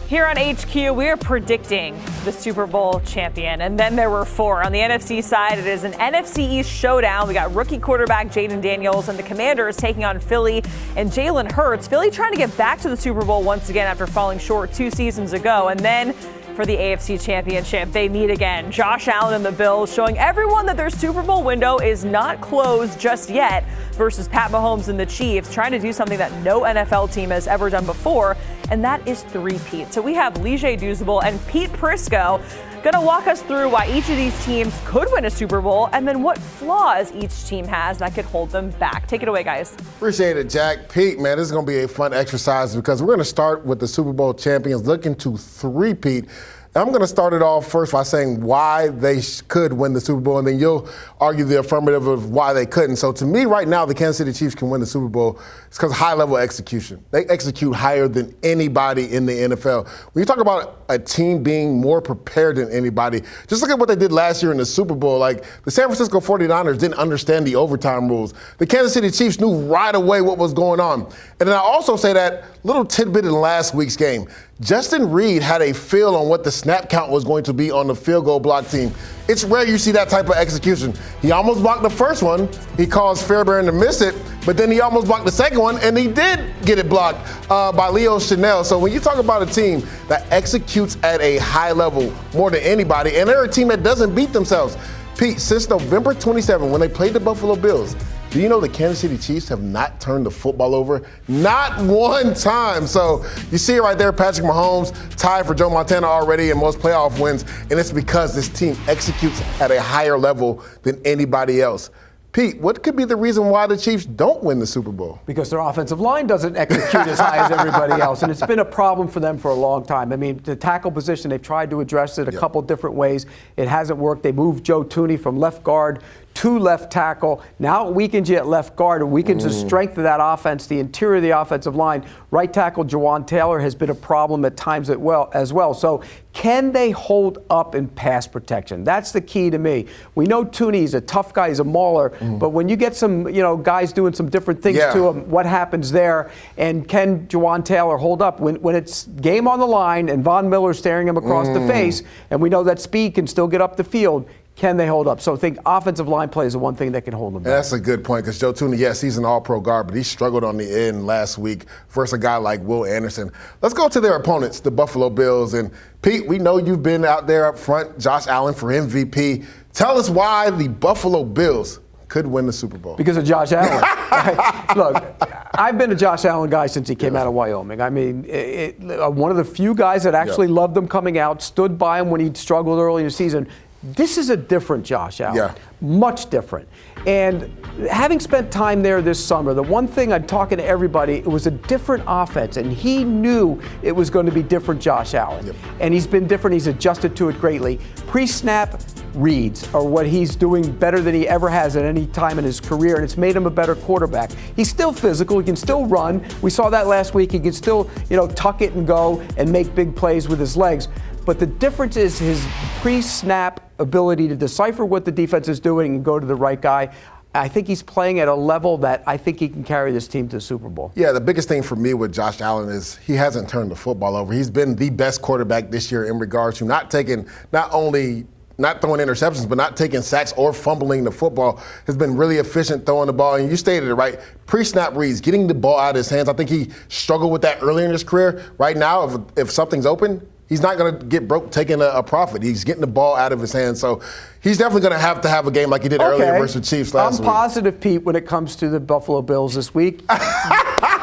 Here on HQ, we are predicting the Super Bowl champion, and then there were four. On the NFC side, it is an NFC East showdown. We got rookie quarterback Jaden Daniels and the Commanders taking on Philly and Jalen Hurts. Philly trying to get back to the Super Bowl once again after falling short 2 seasons ago. And then for the AFC Championship, they meet again. Josh Allen and the Bills showing everyone that their Super Bowl window is not closed just yet versus Pat Mahomes and the Chiefs trying to do something that no NFL team has ever done before, and that is three-peat. So we have Leger Douzable and Pete Prisco going to walk us through why each of these teams could win a Super Bowl and then what flaws each team has that could hold them back. Take it away, guys. Appreciate it, Jack. Pete, man, this is going to be a fun exercise because we're going to start with the Super Bowl champions looking to three-peat. I'm going to start it off first by saying why they could win the Super Bowl, and then you'll argue the affirmative of why they couldn't. So to me right now, the Kansas City Chiefs can win the Super Bowl. It's because high-level execution. They execute higher than anybody in the NFL. When you talk about a team being more prepared than anybody, just look at what they did last year in the Super Bowl. Like, the San Francisco 49ers didn't understand the overtime rules. The Kansas City Chiefs knew right away what was going on. And then I also say that little tidbit in last week's game. Justin Reed had a feel on what the snap count was going to be on the field goal block team. It's rare you see that type of execution. He almost blocked the first one. He caused Fairbairn to miss it, but then he almost blocked the second one, and he did get it blocked by Leo Chanel. So when you talk about a team that executes at a high level more than anybody, and they're a team that doesn't beat themselves. Pete, since November 27, when they played the Buffalo Bills, do you know the Kansas City Chiefs have not turned the football over? Not one time. So you see it right there, Patrick Mahomes tied for Joe Montana already in most playoff wins, and it's because this team executes at a higher level than anybody else. Pete, what could be the reason why the Chiefs don't win the Super Bowl? Because their offensive line doesn't execute as high as everybody else, and it's been a problem for them for a long time. I mean, the tackle position, they've tried to address it a couple different ways. It hasn't worked. They moved Joe Thuney from left guard to left tackle. Now it weakens you at left guard. It weakens the strength of that offense, the interior of the offensive line. Right tackle Jawan Taylor has been a problem at times as well. So can they hold up in pass protection? That's the key to me. We know Thuney is a tough guy. He's a mauler. But when you get some guys doing some different things to him, what happens there? And can Jawan Taylor hold up? When it's game on the line and Von Miller staring him across the face, and we know that speed can still get up the field, can they hold up? So I think offensive line play is the one thing that can hold them back. That's a good point because Joe Thuney, yes, he's an all-pro guard, but he struggled on the end last week versus a guy like Will Anderson. Let's go to their opponents, the Buffalo Bills. And Pete, we know you've been out there up front, Josh Allen for MVP. Tell us why the Buffalo Bills could win the Super Bowl. Because of Josh Allen. Look, I've been a Josh Allen guy since he came out of Wyoming. I mean, one of the few guys that actually loved him coming out, stood by him when he struggled early in the season. This is a different Josh Allen, much different. And having spent time there this summer, the one thing I'm talking to everybody, it was a different offense, and he knew it was going to be different Josh Allen. And he's been different. He's adjusted to it greatly. Pre-snap reads are what he's doing better than he ever has at any time in his career, and it's made him a better quarterback. He's still physical. He can still run. We saw that last week. He can still, tuck it and go and make big plays with his legs. But the difference is his pre-snap ability to decipher what the defense is doing and go to the right guy. I think he's playing at a level that I think he can carry this team to the Super Bowl. Yeah, the biggest thing for me with Josh Allen is he hasn't turned the football over. He's been the best quarterback this year in regards to not throwing interceptions, but not taking sacks or fumbling the football. Has been really efficient throwing the ball. And you stated it right. Pre-snap reads, getting the ball out of his hands. I think he struggled with that earlier in his career. Right now, if something's open, he's not going to get broke taking a profit. He's getting the ball out of his hands. So he's definitely going to have a game like he did earlier versus the Chiefs last week. I'm positive, Pete, when it comes to the Buffalo Bills this week.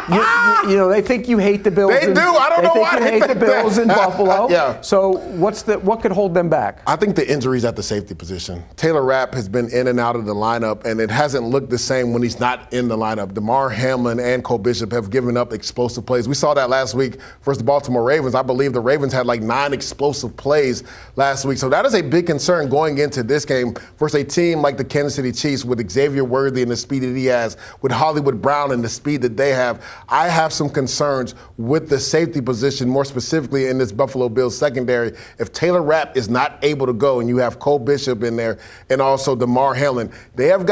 They think you hate the Bills. They do. I don't know why they hate the Bills in Buffalo. Yeah. So what could hold them back? I think the injuries at the safety position. Taylor Rapp has been in and out of the lineup, and it hasn't looked the same when he's not in the lineup. DeMar Hamlin and Cole Bishop have given up explosive plays. We saw that last week versus the Baltimore Ravens. I believe the Ravens had like 9 explosive plays last week. So that is a big concern going into this game versus a team like the Kansas City Chiefs with Xavier Worthy and the speed that he has, with Hollywood Brown and the speed that they have. I have some concerns with the safety position, more specifically in this Buffalo Bills secondary. If Taylor Rapp is not able to go and you have Cole Bishop in there and also DeMar Hamlin, they've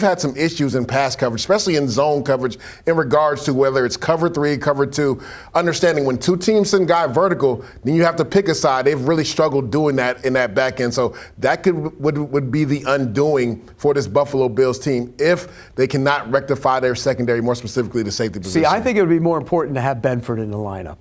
had some issues in pass coverage, especially in zone coverage in regards to whether it's cover 3, cover 2, understanding when two teams send guy vertical, then you have to pick a side. They've really struggled doing that in that back end. So that would be the undoing for this Buffalo Bills team if they cannot rectify their secondary, more specifically the safety position. See, I think it would be more important to have Benford in the lineup.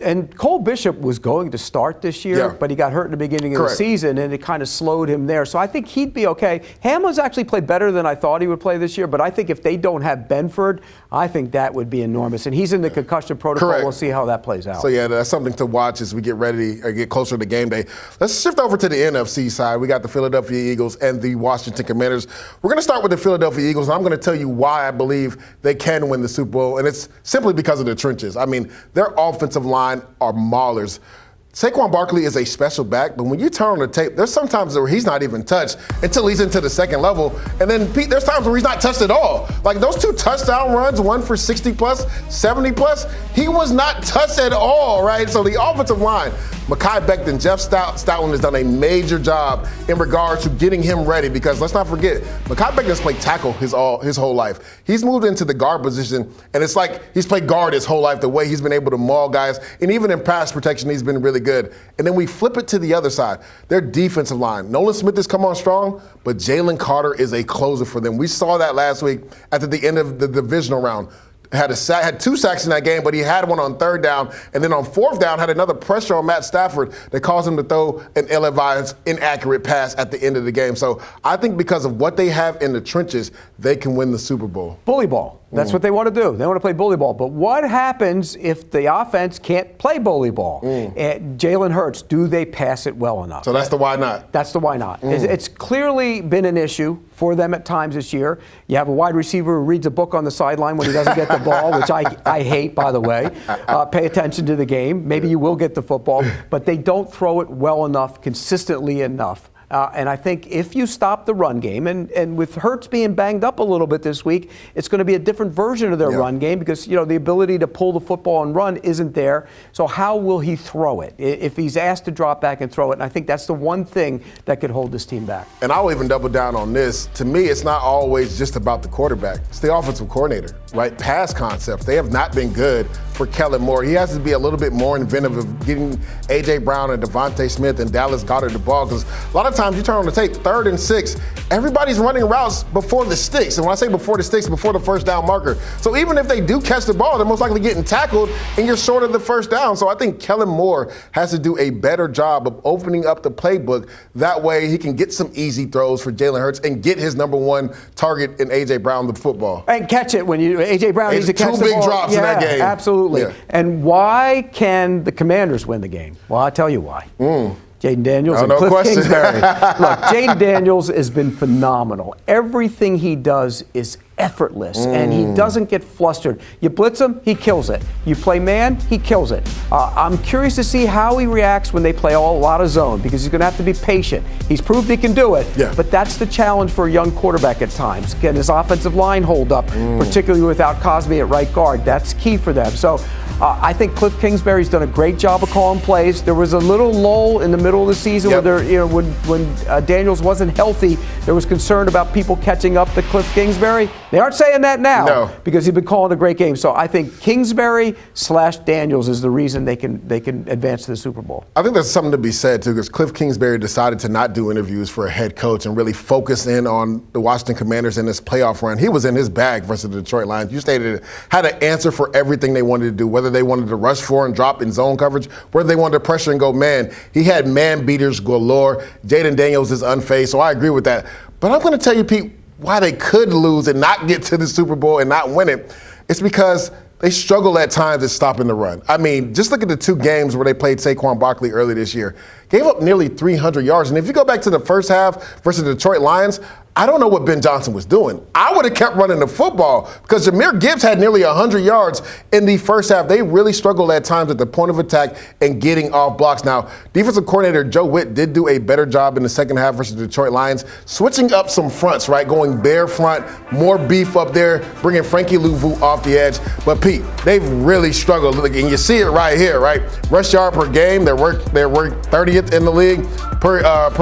And Cole Bishop was going to start this year, but he got hurt in the beginning of the season, and it kind of slowed him there. So I think he'd be okay. Hamlin's actually played better than I thought he would play this year, but I think if they don't have Benford, I think that would be enormous. And he's in the concussion protocol. We'll see how that plays out. So, yeah, that's something to watch as we get ready or get closer to game day. Let's shift over to the NFC side. We got the Philadelphia Eagles and the Washington Commanders. We're going to start with the Philadelphia Eagles, and I'm going to tell you why I believe they can win the Super Bowl, and it's simply because of the trenches. I mean, their offensive line are maulers. Saquon Barkley is a special back, but when you turn on the tape, there's sometimes where he's not even touched until he's into the second level. And then, Pete, there's times where he's not touched at all. Like those 2 touchdown runs, one for 60+, 70+, he was not touched at all, right? So the offensive line, Mekhi Becton, Jeff Stoutland has done a major job in regards to getting him ready because let's not forget, Mekhi Becton has played tackle his whole life. He's moved into the guard position, and it's like he's played guard his whole life, the way he's been able to maul guys. And even in pass protection, he's been really good. And then we flip it to the other side. Their defensive line. Nolan Smith has come on strong, but Jalen Carter is a closer for them. We saw that last week at the end of the divisional round. Had 2 sacks in that game, but he had one on 3rd down, and then on 4th down had another pressure on Matt Stafford that caused him to throw an ill-advised, inaccurate pass at the end of the game. So I think because of what they have in the trenches, they can win the Super Bowl. Bully ball. That's what they want to do. They want to play bully ball. But what happens if the offense can't play bully ball? Jalen Hurts, do they pass it well enough? So that's the why not. That's the why not. It's clearly been an issue for them at times this year. You have a wide receiver who reads a book on the sideline when he doesn't get the ball, which I hate, by the way. Pay attention to the game. Maybe you will get the football, but they don't throw it well enough, consistently enough. And I think if you stop the run game, and with Hurts being banged up a little bit this week, it's going to be a different version of their run game because, the ability to pull the football and run isn't there. So how will he throw it if he's asked to drop back and throw it? And I think that's the one thing that could hold this team back. And I'll even double down on this. To me, it's not always just about the quarterback. It's the offensive coordinator, right? Pass concepts. They have not been good for Kellen Moore. He has to be a little bit more inventive of getting A.J. Brown and Devontae Smith and Dallas Goedert the ball because a lot of times you turn on the tape, 3rd and 6, everybody's running routes before the sticks. And when I say before the sticks, before the 1st down marker. So even if they do catch the ball, they're most likely getting tackled and you're short of the 1st down. So I think Kellen Moore has to do a better job of opening up the playbook. That way he can get some easy throws for Jalen Hurts and get his number 1 target in A.J. Brown, the football. And catch it when A.J. Brown needs to catch the ball. 2 big drops in that game. Absolutely. Yeah. And why can the Commanders win the game? Well, I'll tell you why. Jaden Daniels and Cliff Kingsbury. Look, Jaden Daniels has been phenomenal. Everything he does is effortless, and he doesn't get flustered. You blitz him, he kills it. You play man, he kills it. I'm curious to see how he reacts when they play a lot of zone because he's going to have to be patient. He's proved he can do it, but that's the challenge for a young quarterback at times. Can his offensive line hold up, particularly without Cosby at right guard? That's key for them. So I think Cliff Kingsbury's done a great job of calling plays. There was a little lull in the middle of the season where when Daniels wasn't healthy, there was concern about people catching up to Cliff Kingsbury. They aren't saying that now because he's been calling a great game. So I think Kingsbury/Daniels is the reason they can advance to the Super Bowl. I think there's something to be said too because Cliff Kingsbury decided to not do interviews for a head coach and really focus in on the Washington Commanders in this playoff run. He was in his bag versus the Detroit Lions. You stated it, had an answer for everything they wanted to do, whether they wanted to rush for and drop in zone coverage, whether they wanted to pressure and go man. He had man beaters galore. Jaden Daniels is unfazed, so I agree with that. But I'm going to tell you, Pete, why they could lose and not get to the Super Bowl and not win it. It's because they struggle at times at stopping the run. I mean, just look at the 2 games where they played Saquon Barkley early this year. Gave up nearly 300 yards. And if you go back to the first half versus the Detroit Lions, I don't know what Ben Johnson was doing. I would have kept running the football because Jahmyr Gibbs had nearly 100 yards in the first half. They really struggled at times at the point of attack and getting off blocks. Now, defensive coordinator Joe Witt did do a better job in the second half versus the Detroit Lions, switching up some fronts, right? Going bare front, more beef up there, bringing Frankie Louvu off the edge. But Pete, they've really struggled, and you see it right here, right? Rush yard per game, they're 30th in the league. Per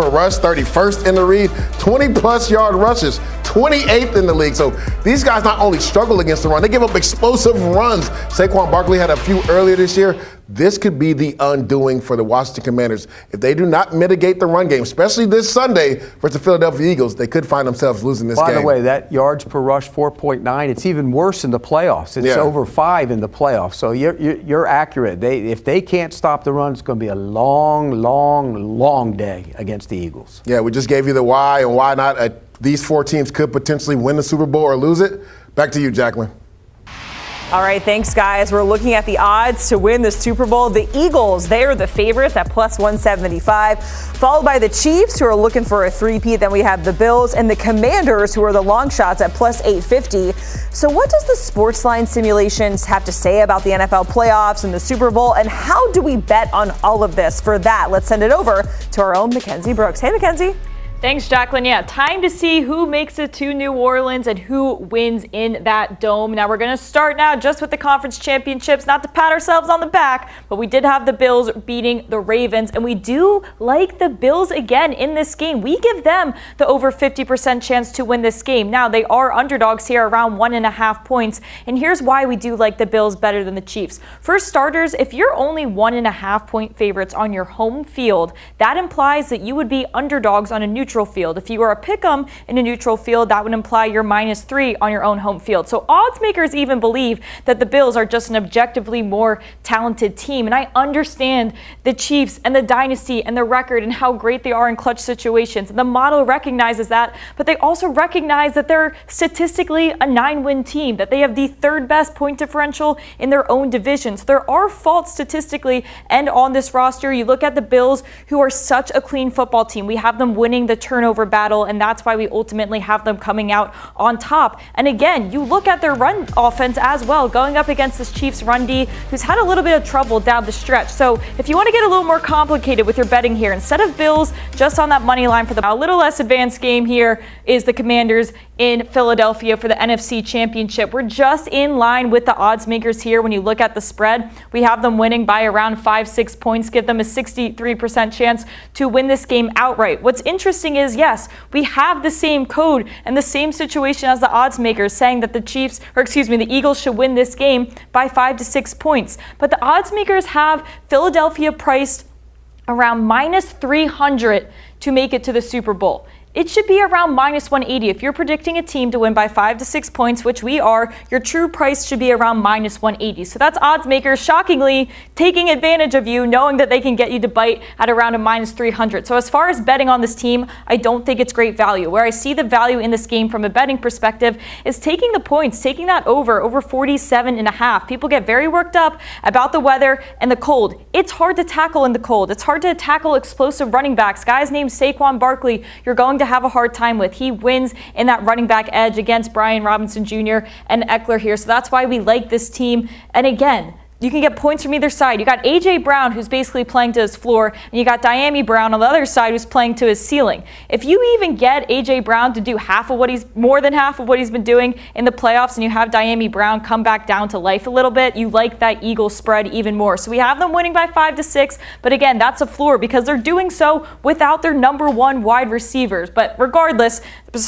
rush, 31st in the league, 20-plus yard rushes, 28th in the league. So these guys not only struggle against the run, they give up explosive runs. Saquon Barkley had a few earlier this year. This could be the undoing for the Washington Commanders. If they do not mitigate the run game, especially this Sunday versus the Philadelphia Eagles, they could find themselves losing this game. By the way, that yards per rush, 4.9, it's even worse in the playoffs. It's over 5 in the playoffs. So you're accurate. If they can't stop the run, it's going to be a long, long, long day against the Eagles. Yeah, we just gave you the why and why not. These 4 teams could potentially win the Super Bowl or lose it. Back to you, Jacqueline. All right, thanks, guys. We're looking at the odds to win the Super Bowl. The Eagles, they are the favorites at plus 175, followed by the Chiefs, who are looking for a three-peat. Then we have the Bills and the Commanders, who are the long shots at plus 850. So what does the Sportsline simulations have to say about the NFL playoffs and the Super Bowl, and how do we bet on all of this? For that, let's send it over to our own Mackenzie Brooks. Hey, Mackenzie. Thanks, Jacqueline. Yeah, time to see who makes it to New Orleans and who wins in that dome. Now, we're going to start now just with the conference championships, not to pat ourselves on the back, but we did have the Bills beating the Ravens, and we do like the Bills again in this game. We give them the over 50% chance to win this game. Now, they are underdogs here around 1.5 points, and here's why we do like the Bills better than the Chiefs. For starters, if you're only 1.5 point favorites on your home field, that implies that you would be underdogs on a neutral field. If you were a pick'em in a neutral field, that would imply you're -3 on your own home field. So odds makers even believe that the Bills are just an objectively more talented team. And I understand the Chiefs and the dynasty and the record and how great they are in clutch situations. And the model recognizes that, but they also recognize that they're statistically a 9-win team, that they have the 3rd best point differential in their own division. So there are faults statistically and on this roster. You look at the Bills, who are such a clean football team. We have them winning the turnover battle, and that's why we ultimately have them coming out on top. And again, you look at their run offense as well, going up against this Chiefs run D, who's had a little bit of trouble down the stretch. So if you want to get a little more complicated with your betting here, instead of Bills just on that money line for a little less advanced game here is the Commanders in Philadelphia for the NFC Championship. We're just in line with the odds makers here. When you look at the spread, we have them winning by around 5-6 points, give them a 63% chance to win this game outright. What's interesting is, yes, we have the same code and the same situation as the odds makers, saying that the Eagles should win this game by 5 to 6 points. But the odds makers have Philadelphia priced around -300 to make it to the Super Bowl. It should be around -180. If you're predicting a team to win by 5 to 6 points, which we are, your true price should be around -180. So that's odds makers shockingly taking advantage of you, knowing that they can get you to bite at around a -300. So as far as betting on this team, I don't think it's great value. Where I see the value in this game from a betting perspective is taking the points, taking that over 47.5. People get very worked up about the weather and the cold. It's hard to tackle in the cold. It's hard to tackle explosive running backs. Guys named Saquon Barkley, you're going to have a hard time with. He wins in that running back edge against Brian Robinson Jr. and Eckler here. So that's why we like this team. And again, you can get points from either side. You got A.J. Brown, who's basically playing to his floor, and you got Diami Brown on the other side, who's playing to his ceiling. If you even get A.J. Brown to do more than half of what he's been doing in the playoffs, and you have Diami Brown come back down to life a little bit, you like that Eagles spread even more. So we have them winning by 5 to 6, but again, that's a floor because they're doing so without their number 1 wide receivers. But regardless,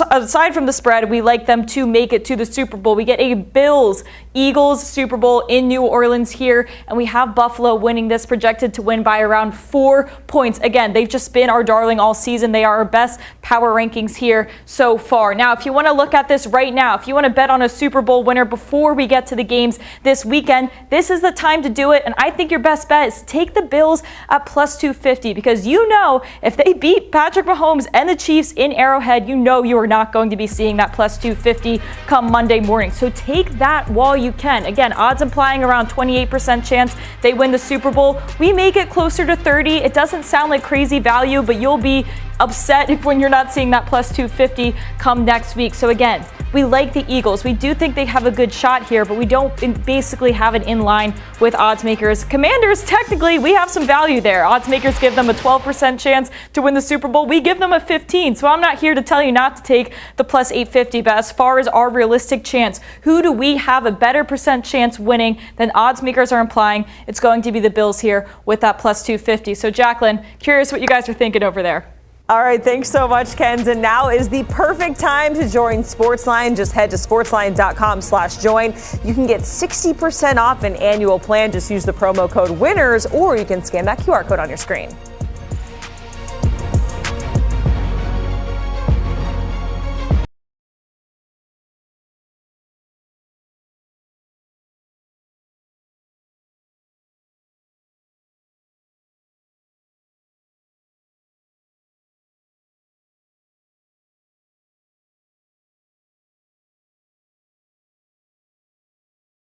aside from the spread, we like them to make it to the Super Bowl. We get a Bills-Eagles Super Bowl in New Orleans here, and we have Buffalo winning this, projected to win by around 4 points. Again, they've just been our darling all season. They are our best power rankings here so far. Now, if you want to look at this right now, if you want to bet on a Super Bowl winner before we get to the games this weekend, this is the time to do it, and I think your best bet is take the Bills at plus 250 because you know if they beat Patrick Mahomes and the Chiefs in Arrowhead, you know you you are not going to be seeing that plus 250 come Monday morning. So take that while you can. Again, odds implying around 28% chance they win the Super Bowl. We make it closer to 30. It doesn't sound like crazy value, but you'll be upset when you're not seeing that plus 250 come next week. So again, we like the Eagles. We do think they have a good shot here, but we don't basically have it in line with odds makers. Commanders, technically, we have some value there. Odds makers give them a 12% chance to win the Super Bowl. We give them a 15. So I'm not here to tell you not to take the plus 850, but as far as our realistic chance, who do we have a better percent chance winning than odds makers are implying? It's going to be the Bills here with that plus 250. So Jacqueline, curious what you guys are thinking over there. All right, thanks so much, Kenz. And now is the perfect time to join Sportsline. Just head to sportsline.com/join. You can get 60% off an annual plan. Just use the promo code WINNERS, or you can scan that QR code on your screen.